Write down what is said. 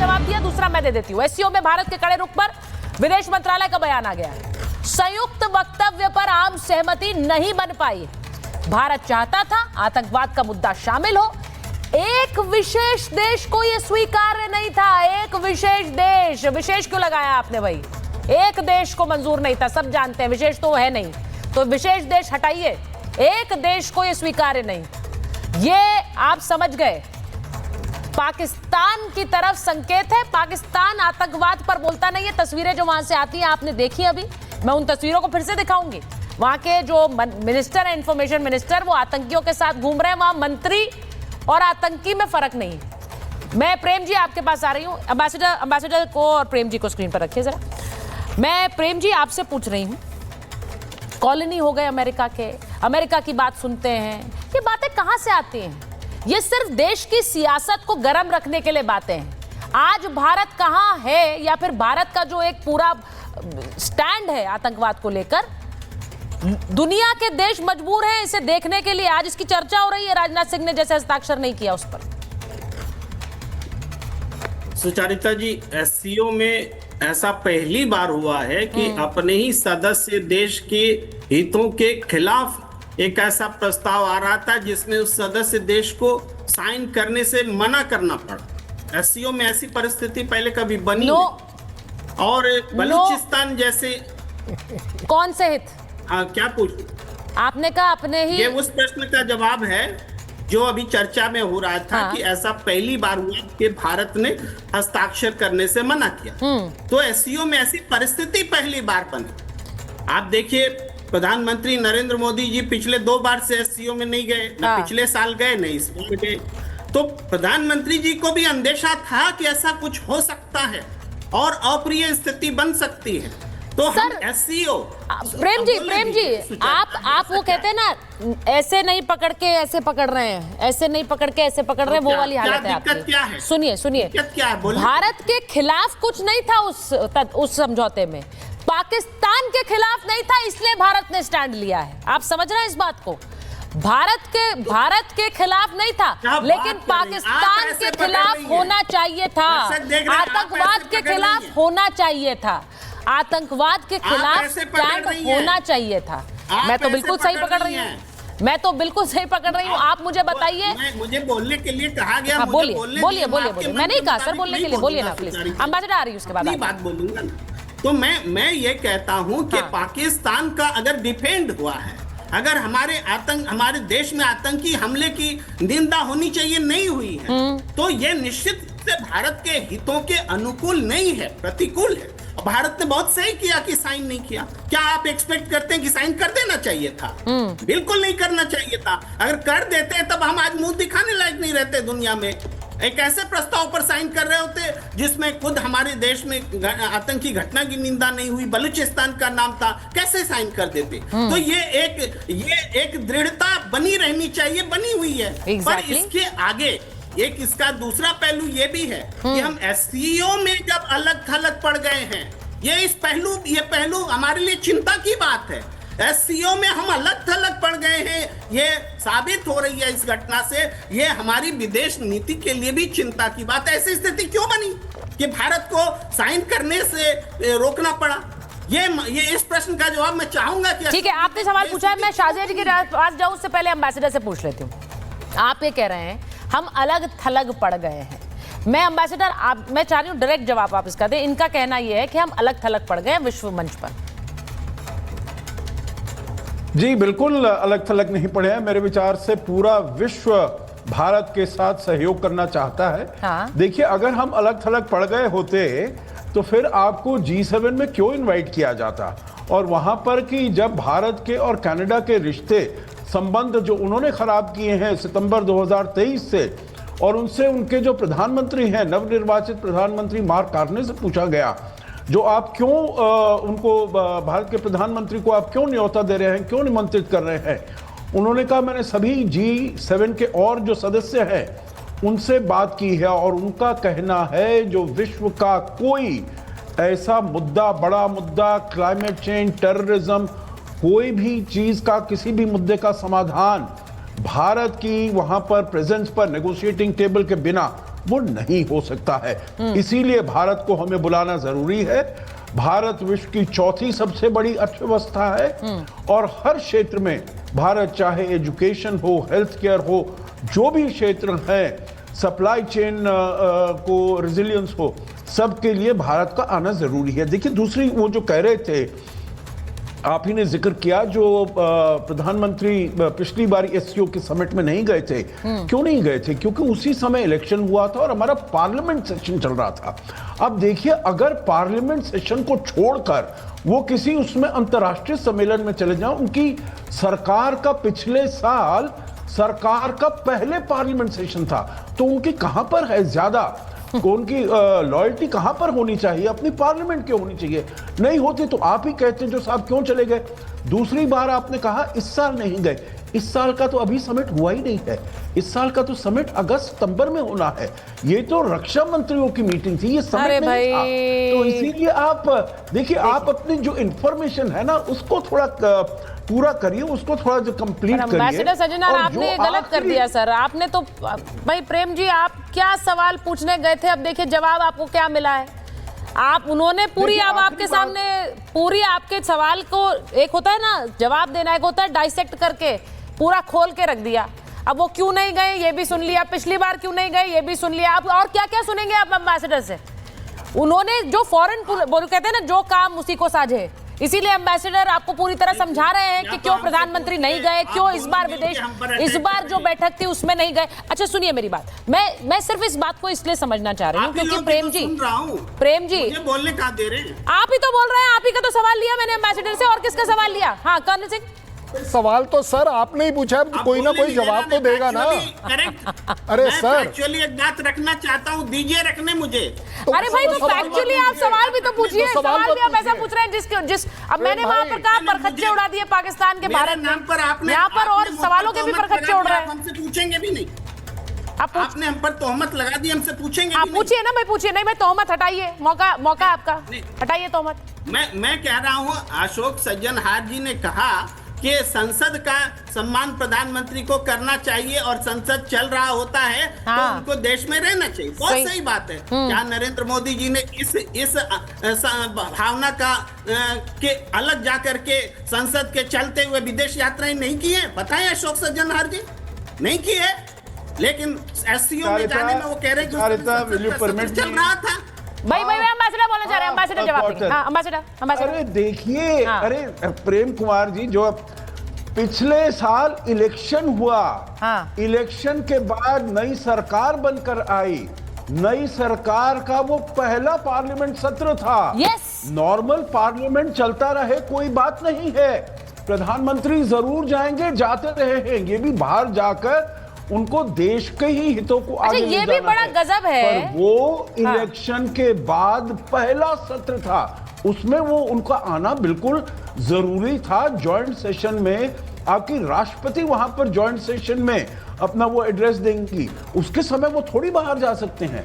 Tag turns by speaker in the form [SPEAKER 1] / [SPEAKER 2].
[SPEAKER 1] जवाब दिया, दूसरा मैं दे देती हूँ। एससीओ में भारत के कड़े रुख पर विदेश मंत्रालय का बयान आ गया। संयुक्त वक्तव्य पर आम सहमति नहीं बन पाई। भारत चाहता था आतंकवाद का मुद्दा शामिल हो, एक विशेष देश को यह स्वीकार्य नहीं था। एक विशेष देश, विशेष क्यों लगाया आपने भाई? एक देश को मंजूर नहीं था, सब जानते हैं विशेष तो है नहीं, तो विशेष देश हटाइए, एक देश को यह स्वीकार्य नहीं। ये आप समझ गए, पाकिस्तान की तरफ संकेत है। पाकिस्तान आतंकवाद पर बोलता नहीं है। तस्वीरें जो वहां से आती हैं आपने देखी अभी, मैं उन तस्वीरों को फिर से दिखाऊंगी। वहां के जो मिनिस्टर है, इंफॉर्मेशन मिनिस्टर, वो आतंकियों के साथ घूम रहे हैं। वहां मंत्री और आतंकी में फर्क नहीं। मैं प्रेम जी आपके पास आ रही हूं, एम्बेसडर को और प्रेम जी को स्क्रीन पर रखिए जरा। मैं प्रेम जी आपसे पूछ रही हूं, कॉलोनी हो गए अमेरिका के, अमेरिका की बात सुनते हैं, ये बातें कहां से आती हैं? ये सिर्फ देश की सियासत को गर्म रखने के लिए बातें हैं। आज भारत कहां है, या फिर भारत का जो एक पूरा स्टैंड है आतंकवाद को लेकर, दुनिया के देश मजबूर हैं इसे देखने के लिए। आज इसकी चर्चा हो रही है, राजनाथ सिंह ने जैसे हस्ताक्षर नहीं किया उस पर।
[SPEAKER 2] सुचारिता जी, एससीओ में ऐसा पहली बार हुआ है कि अपने ही सदस्य देश के हितों के खिलाफ एक ऐसा प्रस्ताव आ रहा था जिसमें उस सदस्य देश को साइन करने से मना करना पड़ा। एससीओ में ऐसी परिस्थिति पहले कभी बनी नहीं। और बलूचिस्तान जैसे
[SPEAKER 1] कौन से हित?
[SPEAKER 2] हाँ, क्या पूछ?
[SPEAKER 1] आपने कहा अपने ही।
[SPEAKER 2] ये उस प्रश्न का जवाब है जो अभी चर्चा में हो रहा था। हाँ। कि ऐसा पहली बार हुआ कि भारत ने हस्ताक्षर करने से मना किया। तो एससीओ में ऐसी परिस्थिति पहली बार बनी। आप देखिए, प्रधानमंत्री नरेंद्र मोदी जी पिछले 2 बार से एससीओ में नहीं गए, न पिछले साल गए, न इस बार गए। तो प्रधानमंत्री जी को भी अंदेशा था कि ऐसा कुछ हो सकता है और अप्रिय स्थिति बन सकती है। तो हम एससीओ,
[SPEAKER 1] प्रेम जी आप वो कहते हैं ना, ऐसे नहीं पकड़ के ऐसे पकड़ रहे हैं, ऐसे नहीं पकड़ के ऐसे पकड़ रहे हैं, वो वाली हालत है आपकी। सुनिए, भारत के खिलाफ कुछ नहीं था उस समझौते में, पाकिस्तान के खिलाफ नहीं था, इसलिए भारत ने स्टैंड लिया है। आप समझ रहे हैं इस बात को? भारत के खिलाफ नहीं था, लेकिन पाकिस्तान के खिलाफ होना चाहिए था। आतंकवाद के खिलाफ होना चाहिए था, आतंकवाद के खिलाफ स्टैंड होना चाहिए था। मैं तो बिल्कुल सही पकड़ रही हूँ, आप मुझे बताइए।
[SPEAKER 2] मुझे बोलने के लिए कहा गया।
[SPEAKER 1] हाँ, बोलिए। मैं नहीं कहा सर बोलने के लिए, बोलिए ना प्लीज। एम्बेसडर आ रही है, उसके बाद
[SPEAKER 2] बात बोलूंगा ना। तो मैं ये कहता हूँ कि पाकिस्तान का अगर डिफेंड हुआ है, अगर हमारे देश में आतंकी हमले की निंदा होनी चाहिए, नहीं हुई है, तो ये निश्चित से भारत के हितों के अनुकूल नहीं है, प्रतिकूल है। भारत ने बहुत सही किया कि साइन नहीं किया। क्या आप एक्सपेक्ट करते हैं कि साइन कर देना चाहिए था? बिल्कुल नहीं करना चाहिए था। अगर कर देते तब हम आज मुंह दिखाने लायक नहीं रहते दुनिया में। एक ऐसे प्रस्ताव पर साइन कर रहे होते जिसमें खुद हमारे देश में आतंकी घटना की निंदा नहीं हुई, बलूचिस्तान का नाम था, कैसे साइन कर देते? तो ये एक दृढ़ता बनी रहनी चाहिए, बनी हुई है। पर इसके आगे एक इसका दूसरा पहलू ये भी है कि हम एससीओ में जब अलग थलग पड़ गए हैं, ये पहलू हमारे लिए चिंता की बात है। एससीओ में हम अलग थलग पड़ गए हैं, ये साबित हो रही है इस घटना से। ये हमारी विदेश नीति के लिए भी चिंता की बात है। ऐसी स्थिति क्यों बनी कि भारत को साइन करने से रोकना पड़ा? ये इस प्रश्न का जवाब मैं चाहूंगा कि।
[SPEAKER 1] ठीक है, आपने सवाल पूछा है, मैं शाहजिया जी के पास जाऊं उससे पहले एम्बेसडर से पूछ लेती हूँ। आप ये कह रहे हैं हम अलग थलग पड़ गए हैं। मैं एम्बेसडर, मैं चाह रही हूँ डायरेक्ट जवाब आप इसका दें। इनका कहना यह है कि हम अलग थलग पड़ गए विश्व मंच पर।
[SPEAKER 3] जी बिल्कुल अलग थलग नहीं पड़े हैं। मेरे विचार से पूरा विश्व भारत के साथ सहयोग करना चाहता है। हाँ। देखिए, अगर हम अलग थलग पड़ गए होते तो फिर आपको G7 में क्यों इनवाइट किया जाता? और वहां पर कि जब भारत के और कनाडा के रिश्ते संबंध जो उन्होंने खराब किए हैं सितंबर 2023 से, और उनसे उनके जो प्रधानमंत्री हैं, नवनिर्वाचित प्रधानमंत्री मार्क कार्ने से पूछा गया, जो आप क्यों उनको, भारत के प्रधानमंत्री को आप क्यों न्योता दे रहे हैं, क्यों निमंत्रित कर रहे हैं? उन्होंने कहा मैंने सभी G7 के और जो सदस्य हैं उनसे बात की है, और उनका कहना है जो विश्व का कोई ऐसा मुद्दा, बड़ा मुद्दा, क्लाइमेट चेंज, टेररिज्म, कोई भी चीज का, किसी भी मुद्दे का समाधान भारत की वहां पर प्रेजेंस पर, नेगोशिएटिंग टेबल के बिना वो नहीं हो सकता है। इसीलिए भारत को हमें बुलाना जरूरी है। भारत विश्व की चौथी सबसे बड़ी अर्थव्यवस्था है और हर क्षेत्र में भारत, चाहे एजुकेशन हो, हेल्थ केयर हो, जो भी क्षेत्र है, सप्लाई चेन को रेजिलियंस हो, सबके लिए भारत का आना जरूरी है। देखिए, दूसरी वो जो कह रहे थे, आप ही ने जिक्र किया, जो प्रधानमंत्री पिछली बार एससीओ के समिट में नहीं गए थे। क्यों नहीं गए थे? क्योंकि उसी समय इलेक्शन हुआ था और हमारा पार्लियामेंट सेशन चल रहा था। अब देखिए, अगर पार्लियामेंट सेशन को छोड़कर वो किसी उसमें अंतर्राष्ट्रीय सम्मेलन में चले जाएं, उनकी सरकार का पिछले साल सरकार का पहले पार्लियामेंट सेशन था, तो उनकी कहां पर है ज्यादा, उनकी लॉयल्टी कहां पर होनी चाहिए? अपनी पार्लियामेंट क्यों होनी चाहिए? नहीं होती तो आप ही कहते जो साहब क्यों चले गए। दूसरी बार आपने कहा इस साल नहीं गए। इस साल का तो अभी समिट हुआ ही नहीं है। इस साल का तो समिट अगस्त सितंबर में होना है। ये तो रक्षा मंत्रियों की मीटिंग थी, ये समिट नहीं था। तो इसीलिए आप देखिए, आप अपनी जो इंफॉर्मेशन है ना, उसको थोड़ा पूरा करिए, उसको थोड़ा जो कंप्लीट करिए।
[SPEAKER 1] एम्बेसडर सज्जनर, आपने गलत कर दिया सर। आपने तो भाई प्रेम जी, आप क्या सवाल पूछने गए थे? अब देखिए जवाब आपको क्या मिला है। उन्होंने पूरी, अब आपके सामने पूरी आपके सवाल को, एक होता है ना जवाब देना, एक होता है डाइसेक्ट करके पूरा खोल के रख दिया। अब वो क्यों नहीं गए ये भी सुन लिया, पिछली बार क्यों नहीं गए ये भी सुन लिया। आप और क्या क्या सुनेंगे आप एम्बेसडर से? उन्होंने जो फॉरेन कहते हैं ना, जो काम उसी को साझे। इसीलिए एम्बेसडर आपको पूरी तरह समझा रहे हैं कि क्यों प्रधानमंत्री नहीं गए, क्यों इस बार जो बैठक थी उसमें नहीं गए। अच्छा सुनिए मेरी बात, मैं सिर्फ इस बात को इसलिए समझना चाह रही हूँ क्योंकि प्रेम जी
[SPEAKER 2] मुझे बोलने का दे रहे हैं।
[SPEAKER 1] आप ही तो बोल रहे हैं, आप ही का तो सवाल लिया मैंने एम्बेसडर से, और किसका सवाल लिया? हाँ कर्नल सिंह,
[SPEAKER 4] सवाल तो सर आपने ही पूछा, कोई ना कोई जवाब तो देगा ना। अरे सर,
[SPEAKER 2] एक्चुअली एक बात रखना चाहता हूँ, दीजिए रखने मुझे।
[SPEAKER 1] अरे भाई तो फैक्चुअली आप सवाल भी तो पूछिए। सवाल भी आप ऐसा पूछ रहे हैं जिस अब मैंने वहां पर कहा परखच्चे उड़ा दिए पाकिस्तान के भारत
[SPEAKER 2] नाम पर आपने,
[SPEAKER 1] यहाँ पर और सवालों के भी परखच्चे उड़ रहे हैं।
[SPEAKER 2] हमसे पूछेंगे भी नहीं, आपने हम पर तोहमत लगा दी, हमसे पूछेंगे
[SPEAKER 1] आप पूछिए ना भाई, पूछिए। नहीं भाई तोहमत हटाइए, मौका आपका, हटाइए तोहमत।
[SPEAKER 2] मैं कह रहा हूँ, अशोक सज्जनहार जी ने कहा कि संसद का सम्मान प्रधानमंत्री को करना चाहिए और संसद चल रहा होता है तो उनको देश में रहना चाहिए। बहुत सही बात है। क्या नरेंद्र मोदी जी ने इस भावना का के अलग जाकर के संसद के चलते हुए विदेश यात्राएं नहीं की है? पता है अशोक सज्जनहार जी, नहीं की है। लेकिन एससीओ में जाने में वो कह रहे हैं चल रहा था।
[SPEAKER 1] भाई एम्बेसडर बोलना चाह रहे हैं, एम्बेसडर जवाब देंगे। हाँ एम्बेसडर।
[SPEAKER 3] अरे देखिए, अरे प्रेम कुमार जी, जो पिछले साल इलेक्शन हुआ, इलेक्शन के बाद नई सरकार बनकर आई, नई सरकार का वो पहला पार्लियामेंट सत्र था। नॉर्मल पार्लियामेंट चलता रहे, कोई बात नहीं है। प्रधानमंत्री जरूर जाएंगे, जाते रहे हैं, ये भी बाहर जाकर उनको देश के ही हितों को आगे ले जाना है।
[SPEAKER 1] ये भी बड़ा गजब है।
[SPEAKER 3] पर वो इलेक्शन के बाद पहला सत्र था, उसमें वो उनका आना बिल्कुल जरूरी था। जॉइंट सेशन में आपकी राष्ट्रपति वहां पर जॉइंट सेशन में अपना वो एड्रेस देंगी, उसके समय वो थोड़ी बाहर जा सकते हैं।